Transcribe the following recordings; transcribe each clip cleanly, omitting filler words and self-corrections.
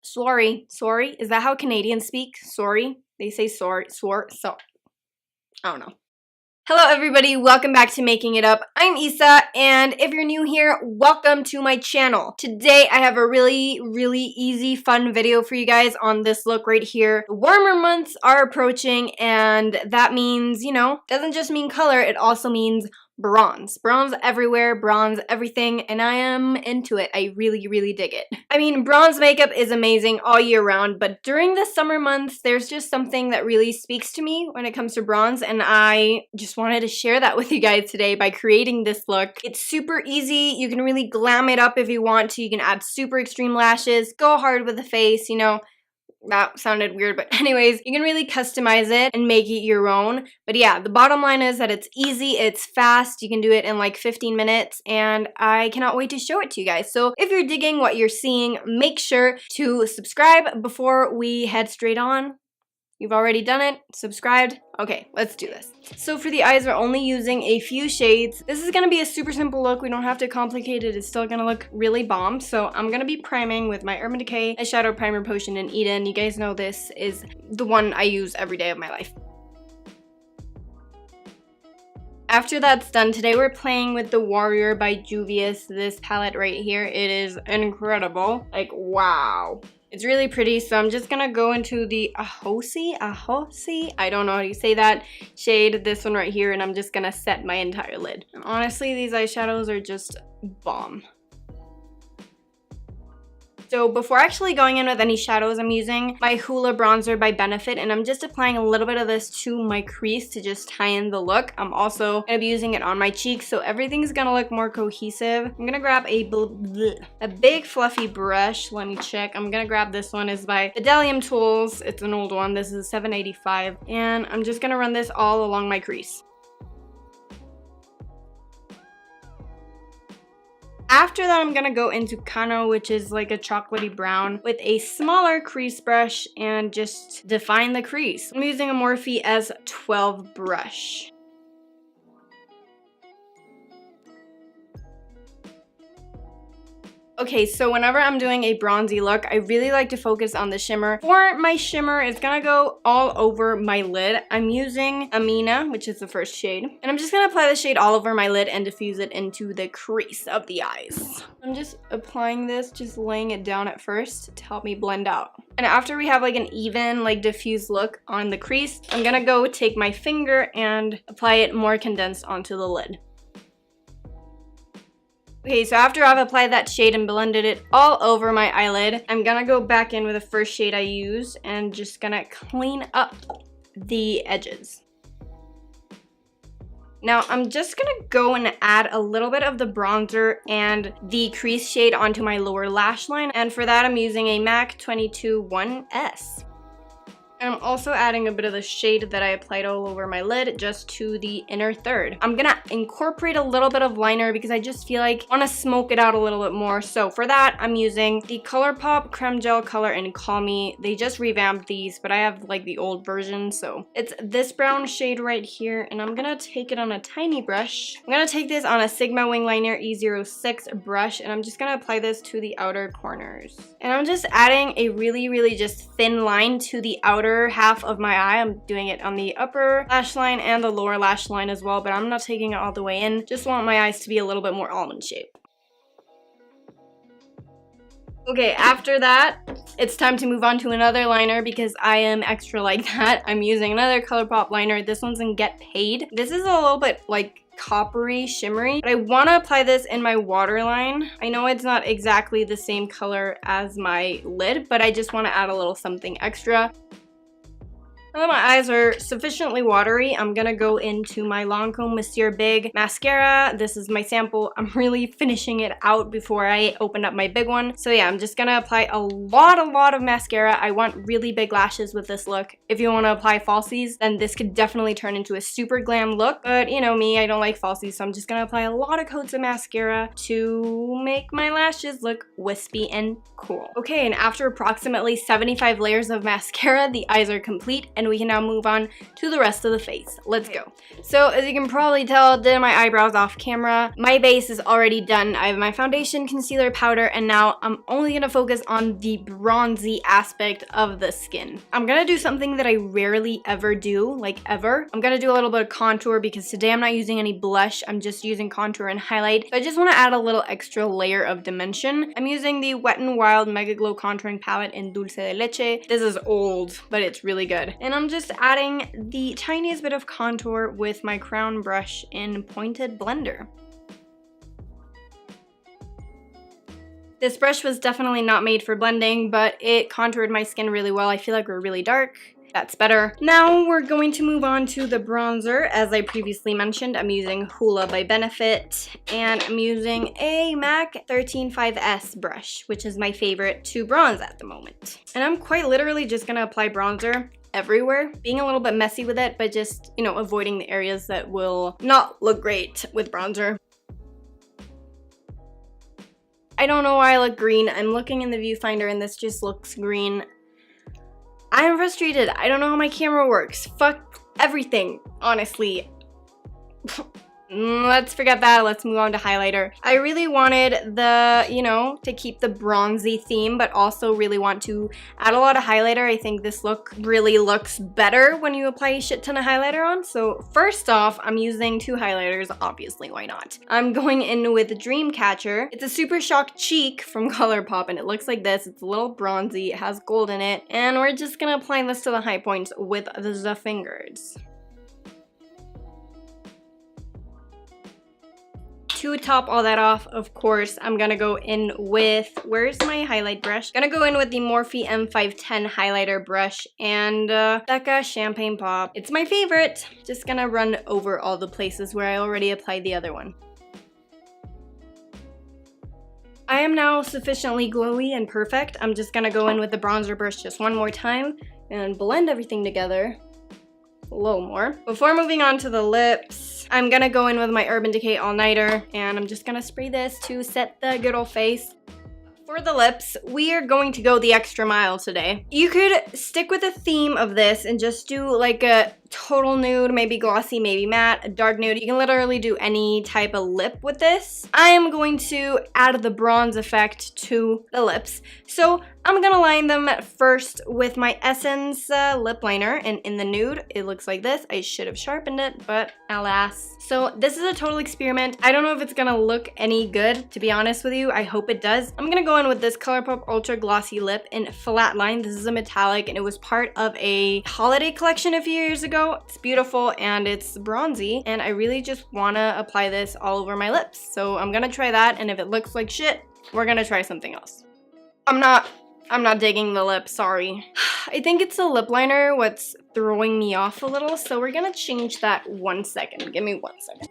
Sorry. Sorry? Is that how Canadians speak? Sorry? They say sorry. So. I don't know. Hello everybody, welcome back to Making It Up. I'm Isa, and if you're new here, welcome to my channel. Today I have a really easy, fun video for you guys on this look right here. The warmer months are approaching, and that means, you know, doesn't just mean color, it also means bronze. Bronze everywhere, bronze everything, and I am into it. I really dig it. I mean, bronze makeup is amazing all year round, but during the summer months, there's just something that really speaks to me when it comes to bronze, and I just wanted to share that with you guys today by creating this look. It's super easy. You can really glam it up if you want to. You can add super extreme lashes, go hard with the face, you know. That sounded weird, but anyways, you can really customize it and make it your own. But yeah, the bottom line is that it's easy, it's fast, you can do it in like 15 minutes, and I cannot wait to show it to you guys. So if you're digging what you're seeing, make sure to subscribe before we head straight on. You've already done it, subscribed. Okay, let's do this. So for the eyes, we're only using a few shades. This is gonna be a super simple look. We don't have to complicate it. It's still gonna look really bomb. So I'm gonna be priming with my Urban Decay Eyeshadow Primer Potion in Eden. You guys know this is the one I use every day of my life. After that's done, today we're playing with the Warrior by Juvia's, this palette right here. It is incredible. Like, wow. It's really pretty, so I'm just gonna go into the Ahosi, I don't know how you say that, shade, this one right here, and I'm just gonna set my entire lid. And honestly, these eyeshadows are just bomb. So before actually going in with any shadows, I'm using my Hoola bronzer by Benefit, and I'm just applying a little bit of this to my crease to just tie in the look. I'm also going to be using it on my cheeks, so everything's going to look more cohesive. I'm going to grab a big fluffy brush. Let me check. I'm going to grab this one. It's by Bdellium Tools. It's an old one. This is $7.85, and I'm just going to run this all along my crease. After that, I'm gonna go into Kano, which is like a chocolatey brown, with a smaller crease brush and just define the crease. I'm using a Morphe S12 brush. Okay, so whenever I'm doing a bronzy look, I really like to focus on the shimmer. For my shimmer, it's gonna go all over my lid. I'm using Amina, which is the first shade. And I'm just gonna apply the shade all over my lid and diffuse it into the crease of the eyes. I'm just applying this, just laying it down at first to help me blend out. And after we have like an even, like diffused look on the crease, I'm gonna go take my finger and apply it more condensed onto the lid. Okay, so after I've applied that shade and blended it all over my eyelid, I'm gonna go back in with the first shade I used and just gonna clean up the edges. Now, I'm just gonna go and add a little bit of the bronzer and the crease shade onto my lower lash line, and for that I'm using a MAC 22-1S. And I'm also adding a bit of the shade that I applied all over my lid just to the inner third. I'm gonna incorporate a little bit of liner because I just feel like I wanna smoke it out a little bit more. So for that, I'm using the ColourPop Creme Gel Color in Call Me. They just revamped these, but I have like the old version. So it's this brown shade right here, and I'm gonna take it on a tiny brush. I'm gonna take this on a Sigma Wing Liner E06 brush, and I'm just gonna apply this to the outer corners. And I'm just adding a really just thin line to the outer half of my eye. I'm doing it on the upper lash line and the lower lash line as well, but I'm not taking it all the way in. Just want my eyes to be a little bit more almond shaped. Okay, after that, it's time to move on to another liner because I am extra like that. I'm using another ColourPop liner. This one's in Get Paid. This is a little bit like coppery, shimmery, but I want to apply this in my waterline. I know it's not exactly the same color as my lid, but I just want to add a little something extra. Now that my eyes are sufficiently watery, I'm gonna go into my Lancome Monsieur Big mascara. This is my sample. I'm really finishing it out before I open up my big one. So yeah, I'm just gonna apply a lot of mascara. I want really big lashes with this look. If you want to apply falsies, then this could definitely turn into a super glam look. But you know me, I don't like falsies, so I'm just gonna apply a lot of coats of mascara to make my lashes look wispy and cool. Okay, and after approximately 75 layers of mascara, the eyes are complete and we can now move on to the rest of the face. Let's go. So as you can probably tell, did my eyebrows off camera. My base is already done. I have my foundation, concealer, powder, and now I'm only gonna focus on the bronzy aspect of the skin. I'm gonna do something that I rarely ever do, like ever. I'm gonna do a little bit of contour because today I'm not using any blush. I'm just using contour and highlight. So I just want to add a little extra layer of dimension. I'm using the Wet n Wild Mega Glow Contouring Palette in Dulce de Leche. This is old, but it's really good. And I'm just adding the tiniest bit of contour with my crown brush in Pointed Blender. This brush was definitely not made for blending, but it contoured my skin really well. I feel like we're really dark. That's better. Now we're going to move on to the bronzer. As I previously mentioned, I'm using Hoola by Benefit, and I'm using a MAC 135S brush, which is my favorite to bronze at the moment. And I'm quite literally just gonna apply bronzer everywhere, being a little bit messy with it, but just, you know, avoiding the areas that will not look great with bronzer. I don't know why I look green. I'm looking in the viewfinder and this just looks green. I'm frustrated. I don't know how my camera works. Fuck everything, honestly. Let's forget that. Let's move on to highlighter. I really wanted the, you know, to keep the bronzy theme, but also really want to add a lot of highlighter. I think this look really looks better when you apply a shit ton of highlighter on. So first off, I'm using two highlighters. Obviously, why not? I'm going in with Dreamcatcher. It's a Super Shock Cheek from ColourPop, and it looks like this. It's a little bronzy. It has gold in it. And we're just gonna apply this to the high points with the fingers. To top all that off, of course, I'm gonna go in with, where's my highlight brush? Gonna go in with the Morphe M510 highlighter brush and Becca Champagne Pop. It's my favorite. Just gonna run over all the places where I already applied the other one. I am now sufficiently glowy and perfect. I'm just gonna go in with the bronzer brush just one more time and blend everything together. A little more. Before moving on to the lips, I'm gonna go in with my Urban Decay All Nighter, and I'm just gonna spray this to set the good old face. For the lips, we are going to go the extra mile today. You could stick with the theme of this and just do like a total nude, maybe glossy, maybe matte, a dark nude. You can literally do any type of lip with this. I am going to add the bronze effect to the lips. So I'm gonna line them first with my Essence lip liner, and in the nude, it looks like this. I should have sharpened it, but alas. So this is a total experiment. I don't know if it's gonna look any good, to be honest with you. I hope it does. I'm gonna go in with this ColourPop Ultra Glossy Lip in Flatline. This is a metallic, and it was part of a holiday collection a few years ago. It's beautiful and it's bronzy, and I really just wanna apply this all over my lips. So I'm gonna try that, and if it looks like shit, we're gonna try something else. I'm not digging the lip, sorry. I think it's the lip liner what's throwing me off a little, so we're gonna change that 1 second. Give me 1 second.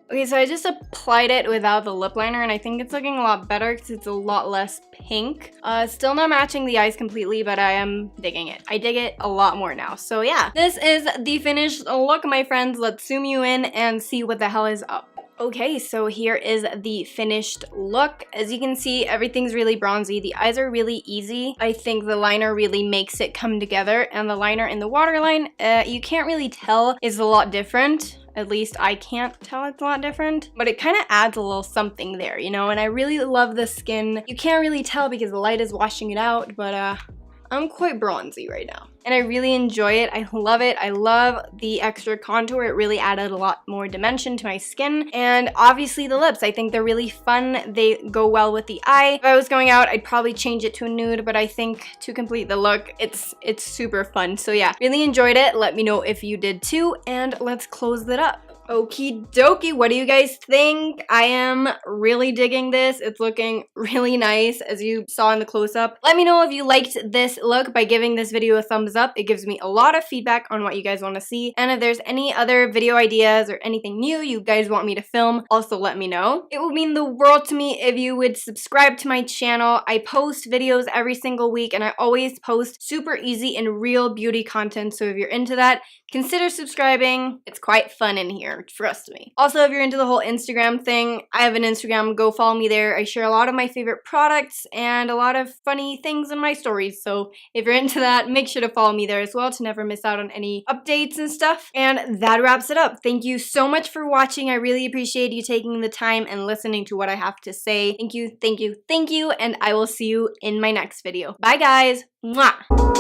Okay, so I just applied it without the lip liner, and I think it's looking a lot better because it's a lot less pink. Still not matching the eyes completely, but I am digging it. I dig it a lot more now. So yeah, this is the finished look, my friends. Let's zoom you in and see what the hell is up. Okay, so here is the finished look. As you can see, everything's really bronzy. The eyes are really easy. I think the liner really makes it come together, and the liner in the waterline, you can't really tell is a lot different. At least I can't tell it's a lot different, but it kind of adds a little something there, you know, and I really love the skin. You can't really tell because the light is washing it out, but I'm quite bronzy right now. And I really enjoy it. I love it. I love the extra contour. It really added a lot more dimension to my skin. And obviously the lips, I think they're really fun. They go well with the eye. If I was going out, I'd probably change it to a nude, but I think to complete the look, it's super fun. So yeah, really enjoyed it. Let me know if you did too, and let's close it up. Okie dokie, what do you guys think? I am really digging this. It's looking really nice, as you saw in the close-up. Let me know if you liked this look by giving this video a thumbs up. It gives me a lot of feedback on what you guys want to see. And if there's any other video ideas or anything new you guys want me to film, also let me know. It would mean the world to me if you would subscribe to my channel. I post videos every single week, and I always post super easy and real beauty content. So if you're into that, consider subscribing. It's quite fun in here, trust me. Also, if you're into the whole Instagram thing, I have an Instagram, go follow me there. I share a lot of my favorite products and a lot of funny things in my stories, so if you're into that, make sure to follow me there as well to never miss out on any updates and stuff. And that wraps it up. Thank you so much for watching. I really appreciate you taking the time and listening to what I have to say. Thank you, thank you, thank you, and I will see you in my next video. Bye guys! Mwah!